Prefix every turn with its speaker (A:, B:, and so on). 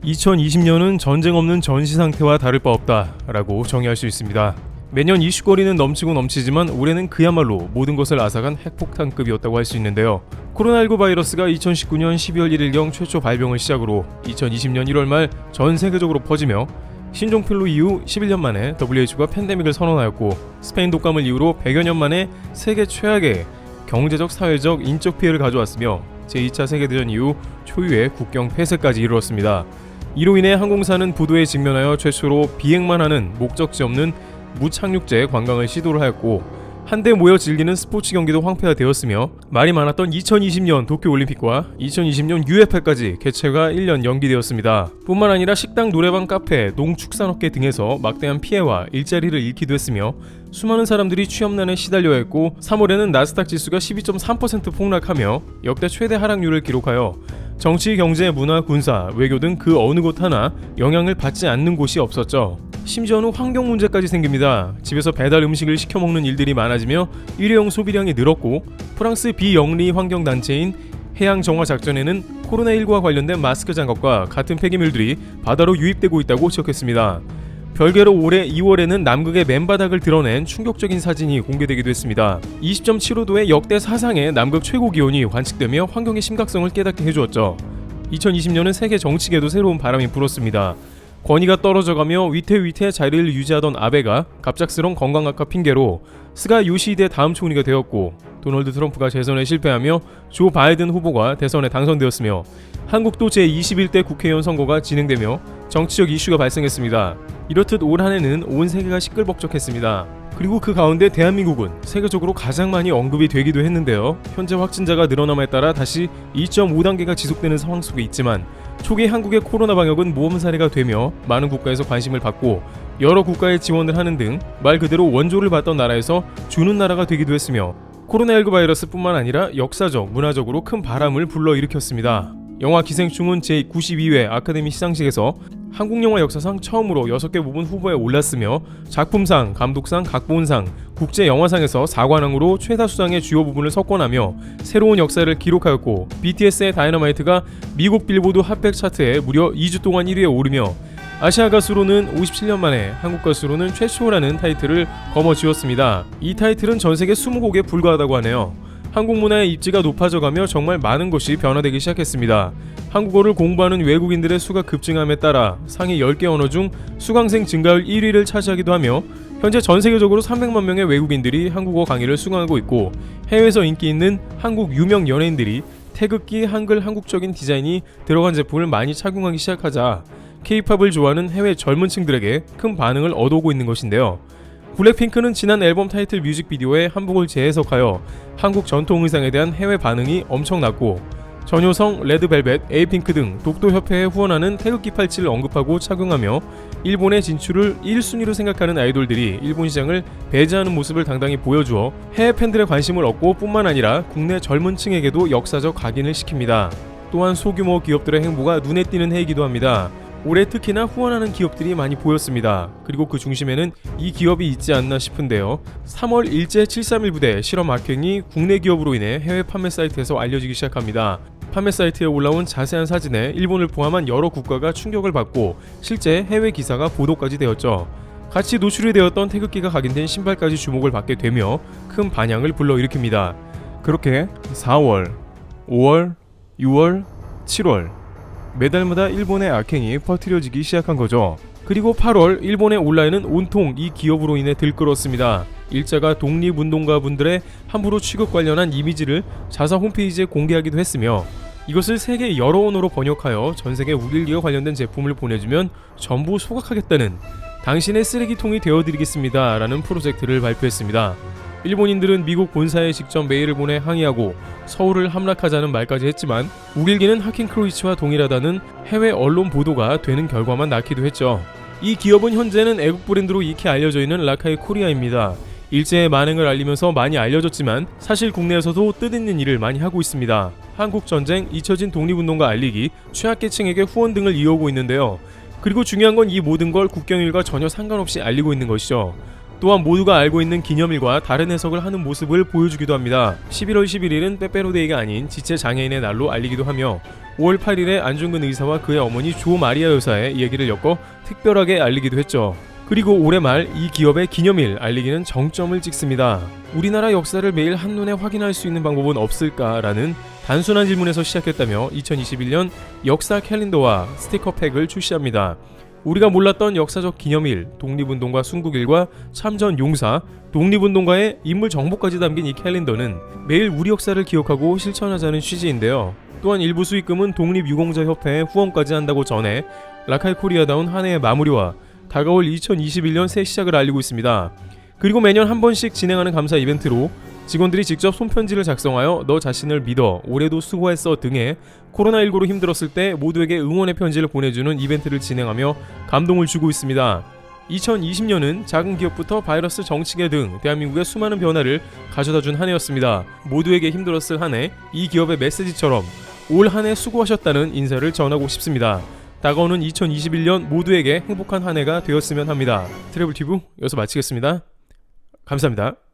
A: 2020년은 전쟁 없는 전시 상태와 다를 바 없다 라고 정의할 수 있습니다. 매년 이슈거리는 넘치고 넘치지만 올해는 그야말로 모든 것을 앗아간 핵폭탄급이었다고 할 수 있는데요. 코로나19 바이러스가 2019년 12월 1일경 최초 발병을 시작으로 2020년 1월 말 전 세계적으로 퍼지며 신종플루 이후 11년 만에 WHO가 팬데믹을 선언하였고, 스페인 독감을 이유로 100여 년 만에 세계 최악의 경제적, 사회적, 인적 피해를 가져왔으며 제2차 세계대전 이후 초유의 국경 폐쇄까지 이르렀습니다. 이로 인해 항공사는 부도에 직면하여 최초로 비행만 하는 목적지 없는 무착륙제 관광을 시도를 하였고, 한데 모여 즐기는 스포츠 경기도 황폐화되었으며 말이 많았던 2020년 도쿄올림픽과 2020년 UFA까지 개최가 1년 연기되었습니다. 뿐만 아니라 식당, 노래방, 카페, 농축산업계 등에서 막대한 피해와 일자리를 잃기도 했으며 수많은 사람들이 취업난에 시달려야 했고, 3월에는 나스닥 지수가 12.3% 폭락하며 역대 최대 하락률을 기록하여 정치, 경제, 문화, 군사, 외교 등 그 어느 곳 하나 영향을 받지 않는 곳이 없었죠. 심지어는 환경 문제까지 생깁니다. 집에서 배달 음식을 시켜 먹는 일들이 많아지며 일회용 소비량이 늘었고, 프랑스 비영리 환경단체인 해양정화작전에는 코로나19와 관련된 마스크 장갑과 같은 폐기물들이 바다로 유입되고 있다고 지적했습니다. 별개로 올해 2월에는 남극의 맨바닥을 드러낸 충격적인 사진이 공개되기도 했습니다. 20.75도의 역대 사상의 남극 최고 기온이 관측되며 환경의 심각성을 깨닫게 해주었죠. 2020년은 세계 정치계도 새로운 바람이 불었습니다. 권위가 떨어져가며 위태위태 자리를 유지하던 아베가 갑작스런 건강 악화 핑계로 스가 요시히데 다음 총리가 되었고, 도널드 트럼프가 재선에 실패하며 조 바이든 후보가 대선에 당선되었으며, 한국도 제21대 국회의원 선거가 진행되며 정치적 이슈가 발생했습니다. 이렇듯 올 한해는 온 세계가 시끌벅적했습니다. 그리고 그 가운데 대한민국은 세계적으로 가장 많이 언급이 되기도 했는데요. 현재 확진자가 늘어남에 따라 다시 2.5단계가 지속되는 상황 속에 있지만, 초기 한국의 코로나 방역은 모험 사례가 되며 많은 국가에서 관심을 받고 여러 국가에 지원을 하는 등 말 그대로 원조를 받던 나라에서 주는 나라가 되기도 했으며, 코로나19 바이러스뿐만 아니라 역사적, 문화적으로 큰 바람을 불러일으켰습니다. 영화 기생충은 제92회 아카데미 시상식에서 한국 영화 역사상 처음으로 6개 부분 후보에 올랐으며, 작품상, 감독상, 각본상, 국제영화상에서 4관왕으로 최다 수상의 주요 부분을 석권하며 새로운 역사를 기록하였고, BTS의 다이너마이트가 미국 빌보드 핫백 차트에 무려 2주 동안 1위에 오르며 아시아 가수로는 57년 만에, 한국 가수로는 최초라는 타이틀을 거머쥐었습니다. 이 타이틀은 전 세계 20곡에 불과하다고 하네요. 한국 문화의 입지가 높아져가며 정말 많은 것이 변화되기 시작했습니다. 한국어를 공부하는 외국인들의 수가 급증함에 따라 상위 10개 언어 중 수강생 증가율 1위를 차지하기도 하며, 현재 전 세계적으로 300만 명의 외국인들이 한국어 강의를 수강하고 있고, 해외에서 인기 있는 한국 유명 연예인들이 태극기, 한글, 한국적인 디자인이 들어간 제품을 많이 착용하기 시작하자 K-팝을 좋아하는 해외 젊은 층들에게 큰 반응을 얻어오고 있는 것인데요. 블랙핑크는 지난 앨범 타이틀 뮤직비디오에 한복을 재해석하여 한국 전통 의상에 대한 해외 반응이 엄청났고, 전효성, 레드벨벳, 에이핑크 등 독도협회에 후원하는 태극기 팔찌를 언급하고 착용하며 일본의 진출을 1순위로 생각하는 아이돌들이 일본 시장을 배제하는 모습을 당당히 보여주어 해외 팬들의 관심을 얻고, 뿐만 아니라 국내 젊은 층에게도 역사적 각인을 시킵니다. 또한 소규모 기업들의 행보가 눈에 띄는 해이기도 합니다. 올해 특히나 후원하는 기업들이 많이 보였습니다. 그리고 그 중심에는 이 기업이 있지 않나 싶은데요. 3월 일제 731 부대 실험 악행이 국내 기업으로 인해 해외 판매 사이트에서 알려지기 시작합니다. 판매 사이트에 올라온 자세한 사진에 일본을 포함한 여러 국가가 충격을 받고 실제 해외 기사가 보도까지 되었죠. 같이 노출이 되었던 태극기가 각인된 신발까지 주목을 받게 되며 큰 반향을 불러일으킵니다. 그렇게 4월, 5월, 6월, 7월 매달마다 일본의 악행이 퍼뜨려지기 시작한 거죠. 그리고 8월 일본의 온라인은 온통 이 기업으로 인해 들끓었습니다. 일자가 독립운동가분들의 함부로 취급 관련한 이미지를 자사 홈페이지에 공개하기도 했으며, 이것을 세계 여러 언어로 번역하여 전세계 우길기와 관련된 제품을 보내주면 전부 소각하겠다는, 당신의 쓰레기통이 되어드리겠습니다 라는 프로젝트를 발표했습니다. 일본인들은 미국 본사에 직접 메일을 보내 항의하고 서울을 함락하자는 말까지 했지만, 우길기는 하켄크로이츠와 동일하다는 해외 언론 보도가 되는 결과만 낳기도 했죠. 이 기업은 현재는 애국 브랜드로 익히 알려져 있는 라카이 코리아입니다. 일제의 만행을 알리면서 많이 알려졌지만 사실 국내에서도 뜻있는 일을 많이 하고 있습니다. 한국전쟁, 잊혀진 독립운동가 알리기, 취약계층에게 후원 등을 이어오고 있는데요. 그리고 중요한 건 이 모든 걸 국경일과 전혀 상관없이 알리고 있는 것이죠. 또한 모두가 알고 있는 기념일과 다른 해석을 하는 모습을 보여주기도 합니다. 11월 11일은 빼빼로데이가 아닌 지체장애인의 날로 알리기도 하며 5월 8일에 안중근 의사와 그의 어머니 조 마리아 여사의 이야기를 엮어 특별하게 알리기도 했죠. 그리고 올해 말 이 기업의 기념일 알리기는 정점을 찍습니다. 우리나라 역사를 매일 한눈에 확인할 수 있는 방법은 없을까라는 단순한 질문에서 시작했다며 2021년 역사 캘린더와 스티커팩을 출시합니다. 우리가 몰랐던 역사적 기념일, 독립운동가 순국일과 참전 용사, 독립운동가의 인물 정보까지 담긴 이 캘린더는 매일 우리 역사를 기억하고 실천하자는 취지인데요. 또한 일부 수익금은 독립유공자협회에 후원까지 한다고 전해 라칼 코리아다운 한 해의 마무리와 다가올 2021년 새 시작을 알리고 있습니다. 그리고 매년 한 번씩 진행하는 감사 이벤트로 직원들이 직접 손편지를 작성하여 너 자신을 믿어 올해도 수고했어 등의 코로나19로 힘들었을 때 모두에게 응원의 편지를 보내주는 이벤트를 진행하며 감동을 주고 있습니다. 2020년은 작은 기업부터 바이러스 정치계 등 대한민국의 수많은 변화를 가져다준 한 해였습니다. 모두에게 힘들었을 한 해, 이 기업의 메시지처럼 올 한 해 수고하셨다는 인사를 전하고 싶습니다. 다가오는 2021년 모두에게 행복한 한 해가 되었으면 합니다. 트래블 튜브 여기서 마치겠습니다. 감사합니다.